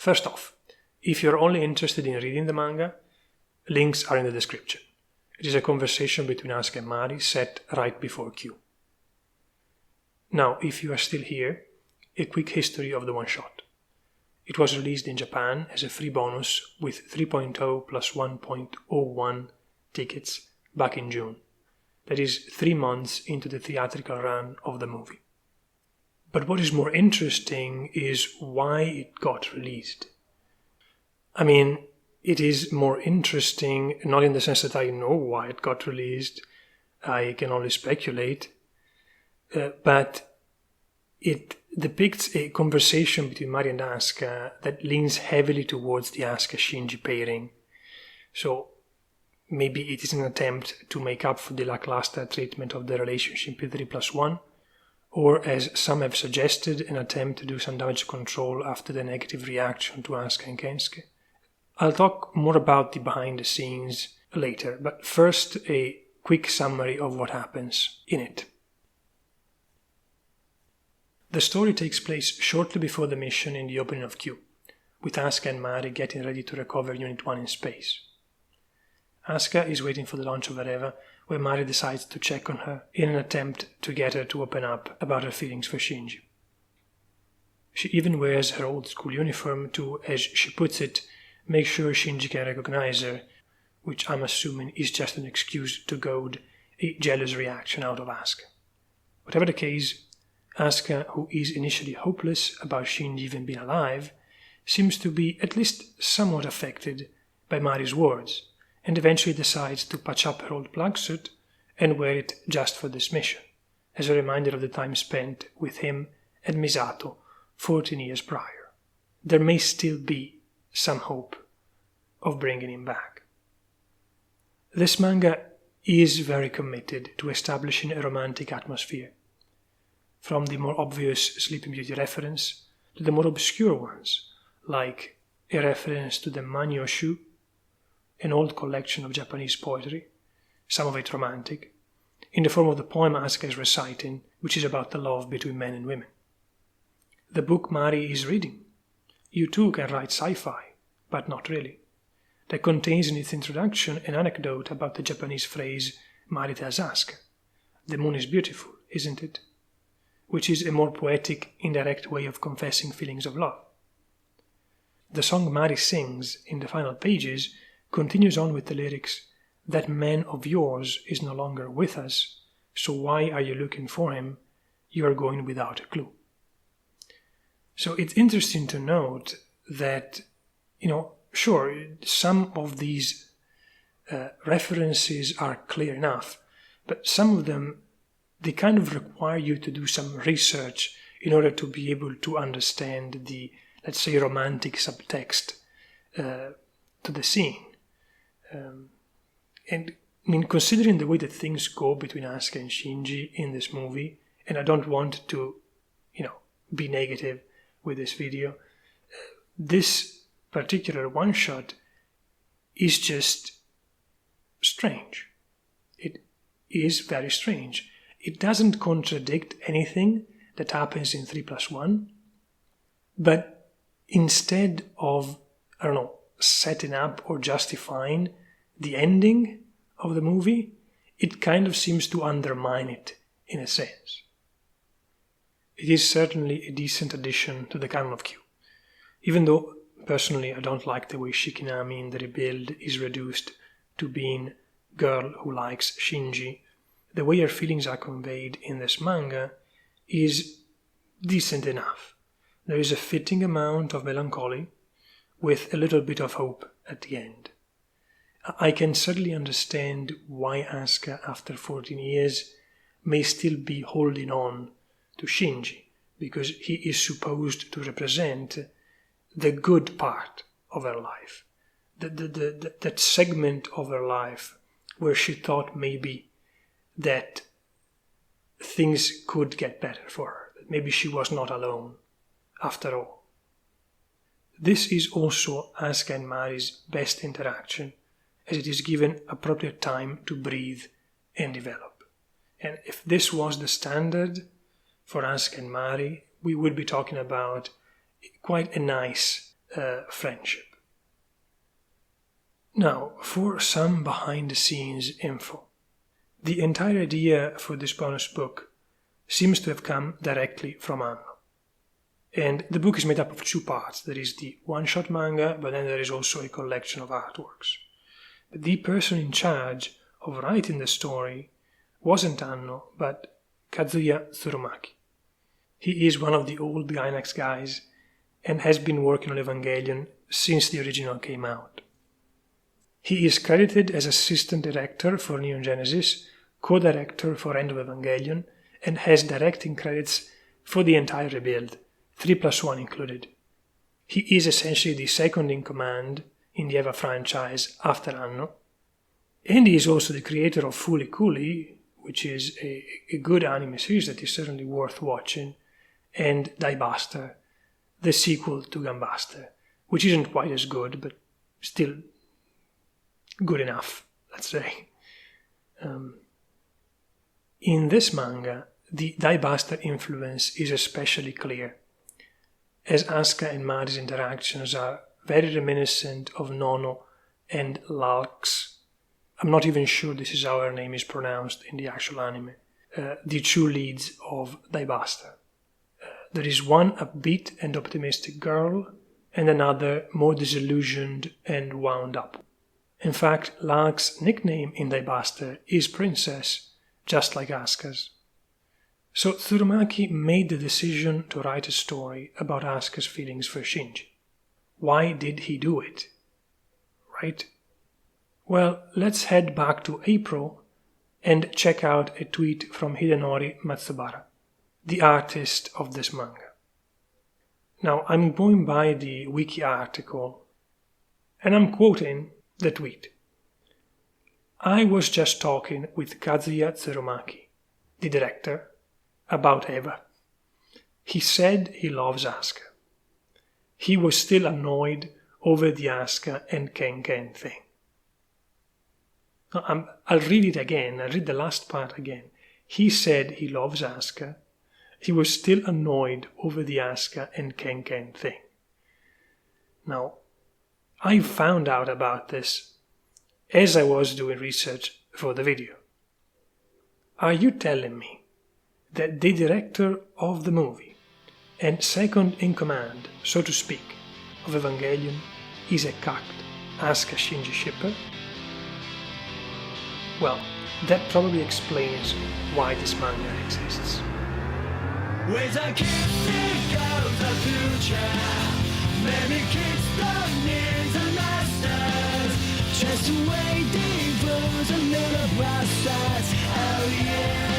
First off, if you're only interested in reading the manga, links are in the description. It is a conversation between Asuka and Mari set right before Q. Now, if you are still here, a quick history of the one-shot. It was released in Japan as a free bonus with 3.0 plus 1.01 tickets back in June. That is 3 months into the theatrical run of the movie. But what is more interesting is why it got released. I mean, it is more interesting not in the sense that I know why it got released, I can only speculate, but it depicts a conversation between Mari and Asuka that leans heavily towards the Asuka-Shinji pairing. So maybe it is an attempt to make up for the lackluster treatment of the relationship in 3+1, or as some have suggested, an attempt to do some damage control after the negative reaction to Asuka and Kensuke. I'll talk more about the behind the scenes later, but first a quick summary of what happens in it. The story takes place shortly before the mission in the opening of Q, with Asuka and Mari getting ready to recover Unit 1 in space. Asuka is waiting for the launch of Areva, where Mari decides to check on her in an attempt to get her to open up about her feelings for Shinji. She even wears her old school uniform to, as she puts it, make sure Shinji can recognize her, which I'm assuming is just an excuse to goad a jealous reaction out of Asuka. Whatever the case, Asuka, who is initially hopeless about Shinji even being alive, seems to be at least somewhat affected by Mari's words, and eventually decides to patch up her old plug suit and wear it just for this mission, as a reminder of the time spent with him and Misato 14 years prior. There may still be some hope of bringing him back. This manga is very committed to establishing a romantic atmosphere, from the more obvious Sleeping Beauty reference to the more obscure ones, like a reference to the Manyoshu, an old collection of Japanese poetry, some of it romantic, in the form of the poem Asuka is reciting, which is about the love between men and women. The book Mari is reading, You Too Can Write Sci-Fi, but not really, that contains in its introduction an anecdote about the Japanese phrase Mari tells Asuka, "The moon is beautiful, isn't it?" which is a more poetic, indirect way of confessing feelings of love. The song Mari sings in the final pages continues on with the lyrics, "That man of yours is no longer with us, so why are you looking for him? You are going without a clue." So it's interesting to note that, sure, some of these references are clear enough, but some of them, they kind of require you to do some research in order to be able to understand the, let's say, romantic subtext to the scene. And I mean, considering the way that things go between Asuka and Shinji in this movie, and I don't want to, be negative with this video, this particular one-shot is just strange. It is very strange. It doesn't contradict anything that happens in 3+1, but instead of, setting up or justifying the ending of the movie, it kind of seems to undermine it in a sense. It is certainly a decent addition to the canon of Q, even though personally I don't like the way Shikinami in the rebuild is reduced to being girl who likes Shinji. The way her feelings are conveyed in this manga is decent enough. There is a fitting amount of melancholy with a little bit of hope at the end. I can certainly understand why Asuka, after 14 years, may still be holding on to Shinji, because he is supposed to represent the good part of her life, that segment of her life where she thought maybe that things could get better for her, that maybe she was not alone after all. This is also Asuka and Mari's best interaction, as it is given appropriate time to breathe and develop. And if this was the standard for Asuka and Mari, we would be talking about quite a nice friendship. Now, for some behind-the-scenes info. The entire idea for this bonus book seems to have come directly from Anno. And the book is made up of two parts. There is the one-shot manga, but then there is also a collection of artworks. The person in charge of writing the story wasn't Anno, but Kazuya Tsurumaki. He is one of the old Gainax guys and has been working on Evangelion since the original came out. He is credited as assistant director for Neon Genesis, co-director for End of Evangelion, and has directing credits for the entire rebuild, 3+1 included. He is essentially the second in command in the EVA franchise after Anno, and he is also the creator of Fooly Cooly, which is a good anime series that is certainly worth watching, and Diebuster, the sequel to Gunbuster, which isn't quite as good, but still good enough, let's say. In this manga, the Diebuster influence is especially clear, as Asuka and Mari's interactions are very reminiscent of Nono and Lalx. I'm not even sure this is how her name is pronounced in the actual anime. The two leads of Diebuster. There is one upbeat and optimistic girl, and another more disillusioned and wound up. In fact, Lalx's nickname in Diebuster is Princess, just like Asuka's. So Tsurumaki made the decision to write a story about Asuka's feelings for Shinji. Why did he do it? Right? Well, let's head back to April and check out a tweet from Hidenori Matsubara, the artist of this manga. Now, I'm going by the wiki article, and I'm quoting the tweet. I was just talking with Kazuya Tsurumaki, the director, about Eva. He said he loves Asuka. He was still annoyed over the Asuka and Kenken thing. I'll read it again. I'll read the last part again. He said he loves Asuka. He was still annoyed over the Asuka and Kenken thing. Now, I found out about this as I was doing research for the video. Are you telling me that the director of the movie and second in command, so to speak, of Evangelion is a cucked Asuka Shinji shipper? Well, that probably explains why this manga exists. With a kiss it goes the future. Maybe kids don't need the masters. Just waiting for the little process. Oh yeah.